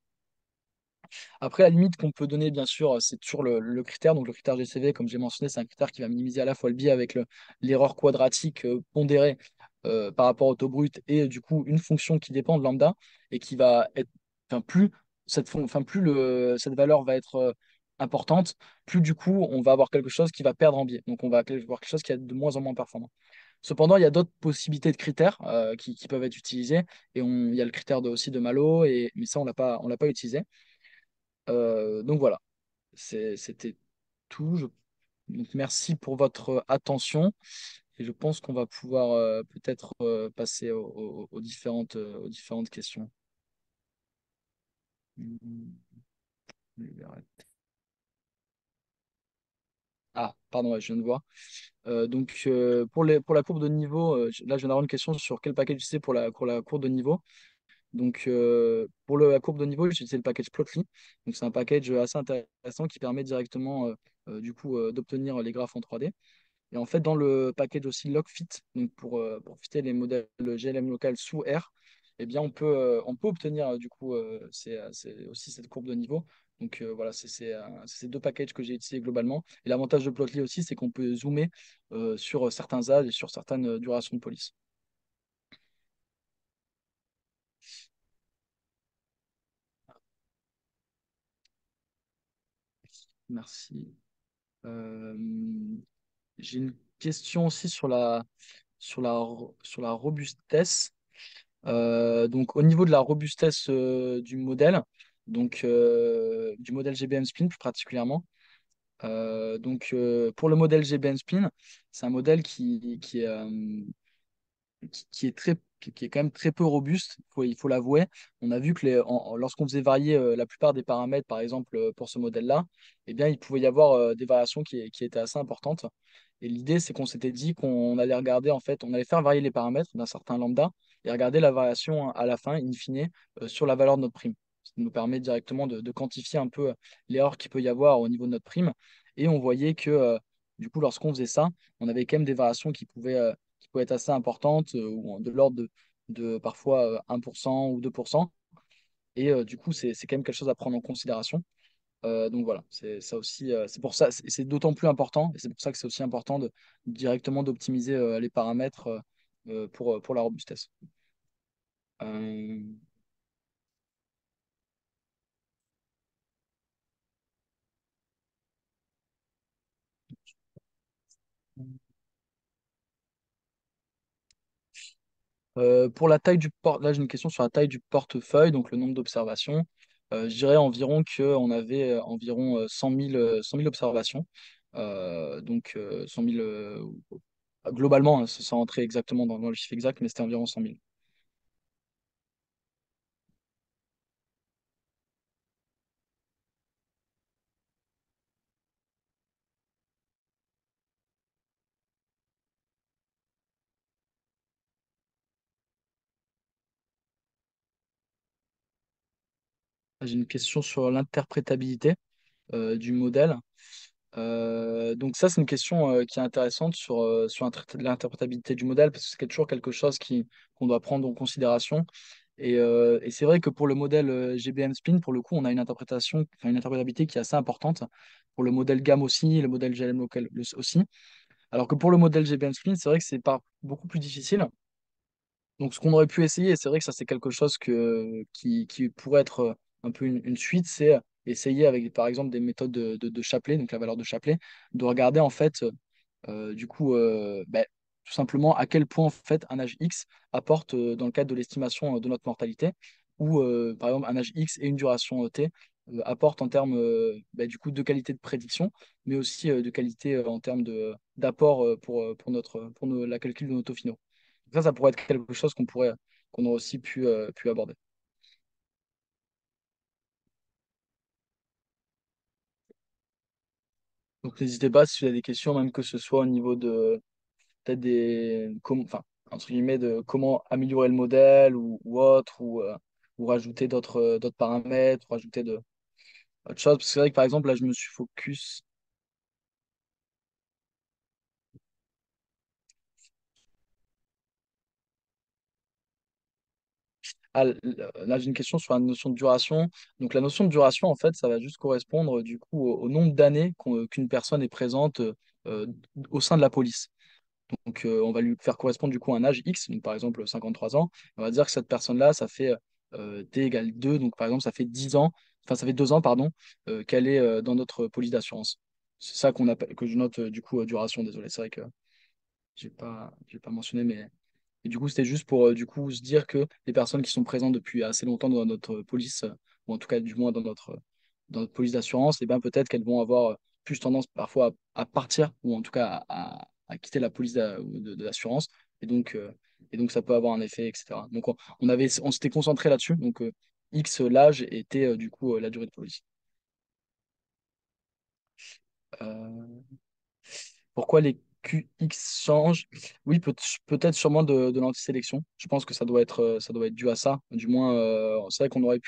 Après, la limite qu'on peut donner, bien sûr, c'est toujours le critère. Donc, le critère GCV, comme j'ai mentionné, c'est un critère qui va minimiser à la fois le biais avec l'erreur quadratique pondérée par rapport au taux brut et du coup une fonction qui dépend de lambda et qui va être, enfin, cette valeur va être importante, plus du coup on va avoir quelque chose qui va perdre en biais. Donc, on va avoir quelque chose qui est de moins en moins performant. Cependant, il y a d'autres possibilités de critères qui peuvent être utilisés et il y a le critère aussi de Malo, mais ça, on l'a pas utilisé. Donc voilà, c'était tout. Donc merci pour votre attention et je pense qu'on va pouvoir peut-être passer aux différentes questions. Ah, pardon, ouais, je viens de voir. Donc pour la courbe de niveau, là je viens d'avoir une question sur quel package c'est pour la courbe de niveau. Donc pour la courbe de niveau, j'ai utilisé le package Plotly. Donc c'est un package assez intéressant qui permet directement du coup d'obtenir les graphes en 3D. Et en fait, dans le package aussi LogFit, donc pour fitter les modèles GLM local sous R, eh bien, on peut obtenir du coup c'est aussi cette courbe de niveau. Donc voilà, c'est ces deux packages que j'ai utilisés globalement. Et l'avantage de Plotly aussi, c'est qu'on peut zoomer sur certains âges et sur certaines durations de police. Merci. Euh, j'ai une question aussi sur la robustesse. Donc, au niveau de la robustesse du modèle, donc du modèle GBM Spin plus particulièrement. Pour le modèle GBM Spin, c'est un modèle qui est qui est quand même très peu robuste, il faut l'avouer. On a vu que lorsqu'on faisait varier la plupart des paramètres, par exemple pour ce modèle-là, eh bien, il pouvait y avoir des variations qui étaient assez importantes. Et l'idée, c'est qu'on s'était dit qu'on allait regarder, en fait, on allait faire varier les paramètres d'un certain lambda et regarder la variation à la fin, in fine, sur la valeur de notre prime. Ça nous permet directement de quantifier un peu l'erreur qu'il peut y avoir au niveau de notre prime. Et on voyait que, du coup, lorsqu'on faisait ça, on avait quand même des variations qui pouvaient être assez importantes, ou de l'ordre de parfois 1% ou 2%. Et du coup, c'est quand même quelque chose à prendre en considération. Donc voilà, c'est ça aussi, c'est pour ça, c'est d'autant plus important, et c'est pour ça que c'est aussi important de directement d'optimiser les paramètres pour la robustesse. Euh, pour la taille du là j'ai une question sur la taille du portefeuille, donc le nombre d'observations. Je dirais environ qu'on avait environ 100 000 observations. 100 000 globalement, hein, sans entrer exactement dans le chiffre exact, mais c'était environ 100 000. J'ai une question sur l'interprétabilité du modèle. Donc ça, c'est une question qui est intéressante sur l'interprétabilité du modèle, parce que c'est toujours quelque chose qu'on doit prendre en considération. Et c'est vrai que pour le modèle GBM Spin, pour le coup, on a une interprétation, enfin, une interprétabilité qui est assez importante. Pour le modèle GAM aussi, le modèle GLM local aussi. Alors que pour le modèle GBM Spin, c'est vrai que c'est pas beaucoup plus difficile. Donc, ce qu'on aurait pu essayer, et c'est vrai que ça, c'est quelque chose qui pourrait être un peu une suite, c'est essayer avec, par exemple, des méthodes de Shapley, donc la valeur de Shapley, de regarder en fait, tout simplement à quel point en fait un âge X apporte dans le cadre de l'estimation de notre mortalité, ou par exemple un âge X et une duration T apportent en termes du coup de qualité de prédiction, mais aussi de qualité en termes d'apport pour la calcul de nos taux finaux. Ça pourrait être quelque chose qu'on aurait aussi pu aborder. Donc n'hésitez pas si vous avez des questions, même que ce soit au niveau de peut-être enfin, entre guillemets, de comment améliorer le modèle ou autre, ou rajouter d'autres paramètres, ou rajouter autre chose. Parce que c'est vrai que par exemple, là, je me suis focus. Là, j'ai une question sur la notion de duration. Donc la notion de duration, en fait, ça va juste correspondre du coup au nombre d'années qu'une personne est présente euh, au sein de la police. Donc, on va lui faire correspondre du coup un âge X, donc par exemple 53 ans. On va dire que cette personne-là, ça fait T égale 2, donc par exemple, ça fait 10 ans, enfin, ça fait 2 ans, pardon, qu'elle est dans notre police d'assurance. C'est ça qu'on appelle, que je note du coup duration, désolé, c'est vrai que j'ai pas mentionné, mais et du coup, c'était juste pour du coup se dire que les personnes qui sont présentes depuis assez longtemps dans notre police, ou en tout cas du moins dans notre police d'assurance, et ben peut-être qu'elles vont avoir plus tendance parfois à partir, ou en tout cas à quitter la police de l'assurance. Et donc, euh, et donc ça peut avoir un effet, etc. Donc on s'était concentré là-dessus. Donc X, l'âge était du coup la durée de police. Euh, Pourquoi les QX changent? Oui, peut-être sûrement de l'antisélection. Je pense que ça doit être dû à ça. Du moins, c'est vrai qu'on aurait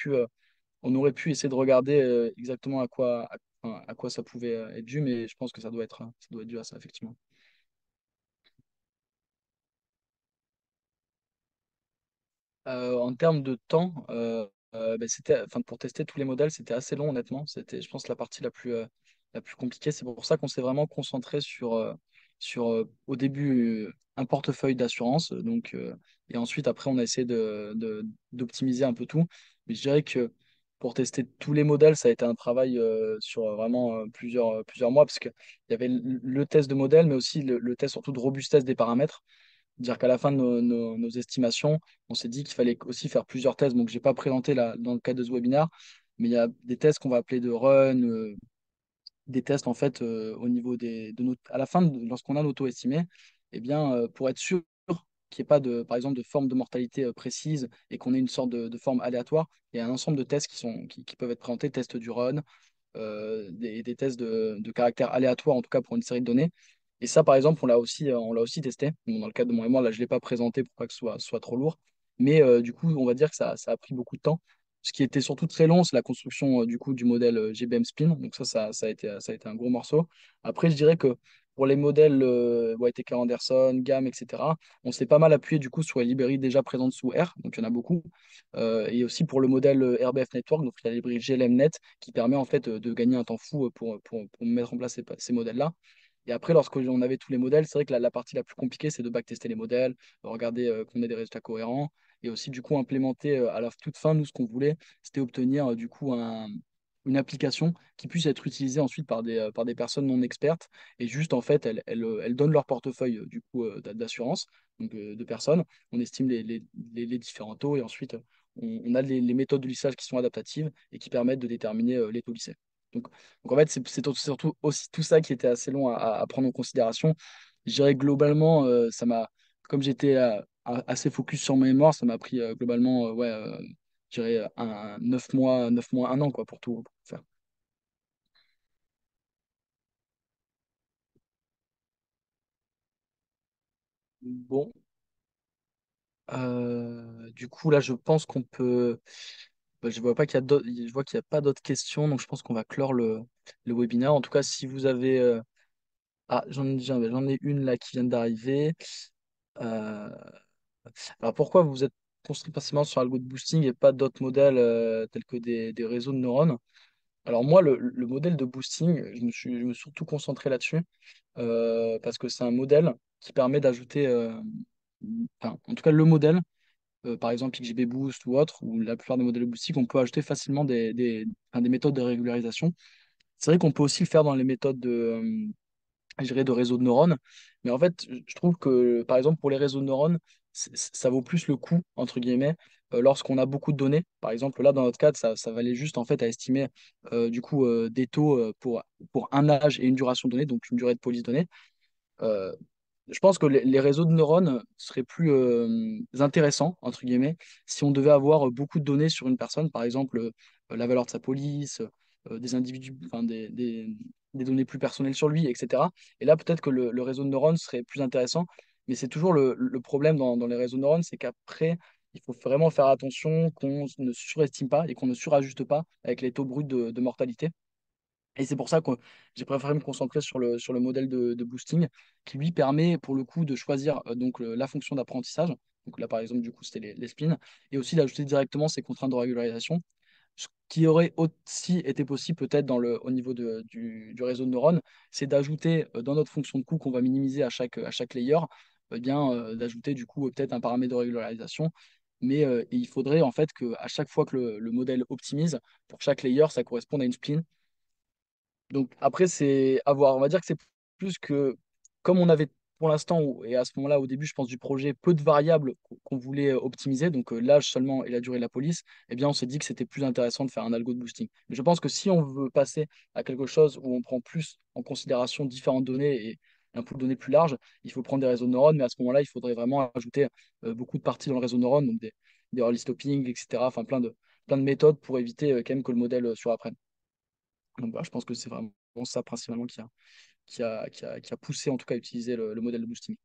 pu essayer de regarder exactement à quoi ça pouvait être dû, mais je pense que ça doit être dû à ça, effectivement. En termes de temps, enfin, pour tester tous les modèles, c'était assez long, honnêtement. C'était, je pense, la partie la plus compliquée. C'est pour ça qu'on s'est vraiment concentré au début, un portefeuille d'assurance. Et ensuite, après, on a essayé d'optimiser un peu tout. Mais je dirais que pour tester tous les modèles, ça a été un travail sur vraiment plusieurs mois, parce qu'il y avait le test de modèle, mais aussi le test surtout de robustesse des paramètres. Dire qu'à la fin de nos estimations, on s'est dit qu'il fallait aussi faire plusieurs tests. Donc, je n'ai pas présenté là, dans le cadre de ce webinaire, mais il y a des tests qu'on va appeler de run, des tests en fait au niveau à la fin, lorsqu'on a l'auto-estimé, eh bien, pour être sûr qu'il n'y ait pas par exemple, de forme de mortalité précise et qu'on ait une sorte de forme aléatoire, il y a un ensemble de tests qui peuvent être présentés, tests du run, des tests de caractère aléatoire, en tout cas pour une série de données. Et ça, par exemple, on l'a aussi testé. Bon, dans le cadre de mon mémoire, là, je ne l'ai pas présenté pour pas que ce soit trop lourd. Mais du coup, on va dire que ça a pris beaucoup de temps. Ce qui était surtout très long, c'est la construction du coup du modèle GBM Spin. Donc ça a été un gros morceau. Après, je dirais que pour les modèles Whittaker Anderson, GAM, etc., on s'est pas mal appuyé du coup sur les librairies déjà présentes sous R, donc il y en a beaucoup. Et aussi pour le modèle RBF Network, donc la librairie GLMNet, qui permet en fait de gagner un temps fou pour mettre en place ces modèles-là. Et après, lorsqu'on avait tous les modèles, c'est vrai que la partie la plus compliquée, c'est de backtester les modèles, regarder qu'on ait des résultats cohérents, et aussi du coup implémenter à la toute fin, nous, ce qu'on voulait, c'était obtenir du coup une application qui puisse être utilisée ensuite par des personnes non expertes. Et juste, en fait, elles donnent leur portefeuille du coup d'assurance, donc de personnes. On estime les différents taux et ensuite, on a les méthodes de lissage qui sont adaptatives et qui permettent de déterminer les taux lissés. Donc, donc en fait, c'est surtout aussi tout ça qui était assez long à prendre en considération. Je dirais que globalement, comme j'étais assez focus sur mes mémoires, ça m'a pris globalement, ouais, je dirais 9 mois, un an, quoi, pour faire. Bon, du coup, là, je pense qu'on peut. Bah, je vois pas qu'il y a je vois qu'il y a pas d'autres questions, donc je pense qu'on va clore le webinaire. En tout cas, si vous avez. Ah, j'en ai une là qui vient d'arriver. Euh, Alors pourquoi vous êtes construit principalement sur algo de boosting et pas d'autres modèles tels que des réseaux de neurones? Alors moi, le modèle de boosting, je me suis surtout concentré là-dessus parce que c'est un modèle qui permet d'ajouter, enfin, en tout cas le modèle, par exemple XGB Boost ou autre, ou la plupart des modèles de boosting, on peut ajouter facilement enfin, des méthodes de régularisation. C'est vrai qu'on peut aussi le faire dans les méthodes je dirais, de réseaux de neurones. Mais en fait, je trouve que, par exemple, pour les réseaux de neurones, ça vaut plus le coup, entre guillemets, lorsqu'on a beaucoup de données. Par exemple, là, dans notre cadre, ça valait juste, en fait, à estimer, du coup, des taux pour un âge et une duration donnée, donc une durée de police donnée. Euh, je pense que les réseaux de neurones seraient plus intéressants, entre guillemets, si on devait avoir beaucoup de données sur une personne, par exemple la valeur de sa police, des individus, enfin, des données plus personnelles sur lui, etc. Et là, peut-être que le réseau de neurones serait plus intéressant, mais c'est toujours le problème dans les réseaux de neurones, c'est qu'après, il faut vraiment faire attention qu'on ne surestime pas et qu'on ne surajuste pas avec les taux bruts de mortalité. Et c'est pour ça que j'ai préféré me concentrer sur le modèle de boosting qui lui permet pour le coup de choisir la fonction d'apprentissage. Donc là par exemple du coup c'était les spins et aussi d'ajouter directement ces contraintes de régularisation. Ce qui aurait aussi été possible peut-être au niveau du réseau de neurones, c'est d'ajouter dans notre fonction de coût qu'on va minimiser à chaque layer, d'ajouter du coup peut-être un paramètre de régularisation. Mais il faudrait en fait qu'à chaque fois que le modèle optimise, pour chaque layer, ça corresponde à une spline donc après, c'est à voir. On va dire que c'est plus que, comme on avait pour l'instant, et à ce moment-là, au début, je pense, du projet, peu de variables qu'on voulait optimiser, donc l'âge seulement et la durée de la police, eh bien, on s'est dit que c'était plus intéressant de faire un algo de boosting. Mais je pense que si on veut passer à quelque chose où on prend plus en considération différentes données et un pool de données plus large, il faut prendre des réseaux de neurones, mais à ce moment-là, il faudrait vraiment ajouter beaucoup de parties dans le réseau de neurones, donc des early stopping, etc., enfin plein de méthodes pour éviter quand même que le modèle surapprenne. Donc, je pense que c'est vraiment ça principalement qui a poussé en tout cas à utiliser le modèle de boosting.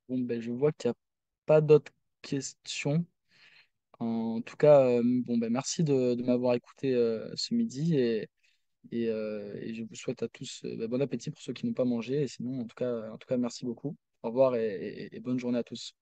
Bon, ben, je vois qu'il n'y a pas d'autres questions. En tout cas, bon, ben, merci de m'avoir écouté ce midi et je vous souhaite à tous ben, bon appétit pour ceux qui n'ont pas mangé. Et sinon, en tout cas, merci beaucoup. Au revoir et bonne journée à tous.